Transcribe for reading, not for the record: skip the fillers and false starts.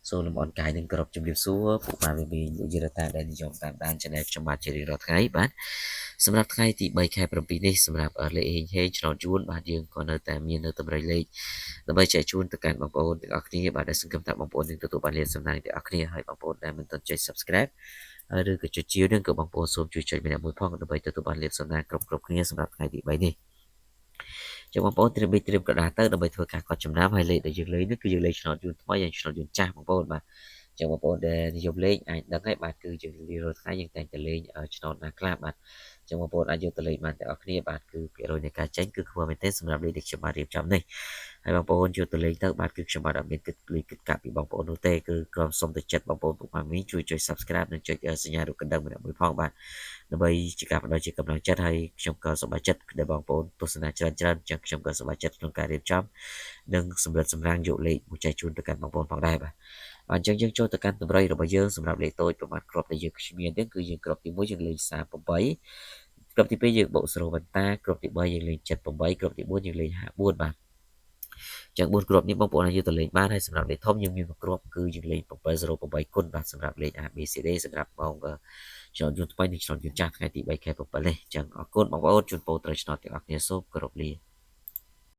សូមលំអរកាយនឹងគោរពជំរាបសួរពួកបានវិមានលោកយារតាដែលនិយមតាមដាន Channel ខ្ញុំបាទជារៀងរាល់ថ្ងៃបាទសម្រាប់ថ្ងៃទី3ខែ7នេះសម្រាប់លេខហេងឆ្នោតយួនបាទយើងក៏នៅតែមាននៅតម្រុយលេខដើម្បីចែកជូនទៅកាន់បងប្អូនទាំងអស់គ្នាបាទដែលសង្ឃឹមថាបងប្អូននឹងទទួលបានលាភសំណាងទាំងអស់គ្នាហើយបងប្អូនដែលមិនទាន់ចុច Subscribe ឬក៏ចុចជាវនឹងក៏បងប្អូនសូមជួយចុចម្នាក់មួយផងដើម្បីទទួលបានលាភសំណាងគ្រប់គ្នាសម្រាប់ថ្ងៃទី3នេះចឹងបងប្អូនត្រៀមក្រដាសទៅដើម្បីធ្វើការកត់ចំណាំហើយលេខដែលយើងលេងនេះគឺយើងលេងឆ្នោតយួនថ្មីហើយឆ្នោតយួនចាស់បងប្អូនបាទចឹងបងប្អូនដែលនិយមលេងអាចដឹងហើយបាទគឺយើងរៀងរាល់ថ្ងៃយើងតែងតែលេងឆ្នោតណាខ្លះបាទចឹងបងប្អូនអាចយកទៅលេងបានទាំងអស់គ្នាបាទគឺភាគរយនៃការចេញគឺខ្ពស់មែនទែនសម្រាប់លេខដែលខ្ញុំបានរៀបចំនេះហើយបងប្អូនយកទៅលេងទៅបាទគឺខ្ញុំបាទអត់មានគិតលុយគិតកាក់ពីបងប្អូននោះទេគឺគ្រាន់សុំទៅចិត្តបងប្អូនពុកម៉ាមីជួយចុច Subscribe និងចុចសញ្ញារូបកណ្ដឹងម្នាក់មួយផងបាទដើម្បីជាការផ្ដល់ជាកម្លាំងចិត្តហើយខ្ញុំក៏សប្បាយចិត្តដែលបងប្អូនទស្សនាច្រើនចឹងខ្ញុំក៏សប្បាយចិត្តក្នុងការរៀបចំនិងសម្រិតសម្រាំងយកលេខមកចែកជូនទៅកាន់បងប្អូនផងដែរបាទអញ្ចឹងយើងចូលទៅកាន់តម្រុយរបស់យើងសម្រាប់លេខតូចប្រមាណគ្រាប់ដែលយើងមានហ្នឹងគឺយើងគ្រាប់ទី1យើងលេង38គ្រាប់ទី2យើងបូក0បន្តាគ្រាប់ទី3យើងលេង78គ្រាប់ទី4យើងលេង54បាទចឹង4គ្រាប់នេះបងប្អូនអាចយកទៅលេងបានហើយសម្រាប់លេខធំយើងមានមួយគ្រាប់គឺយើងលេង708គុណបាទសម្រាប់លេខ ABCD សម្រាប់បងឆ្នោតយន្តថ្មីនិងឆ្នោតយន្តចាស់ថ្ងៃទី3ខែ7នេះចឹងអរគុណបងប្អូនជូនពរត្រូវឆ្នោតទាំងអស់គ្នាសូមគោរពលា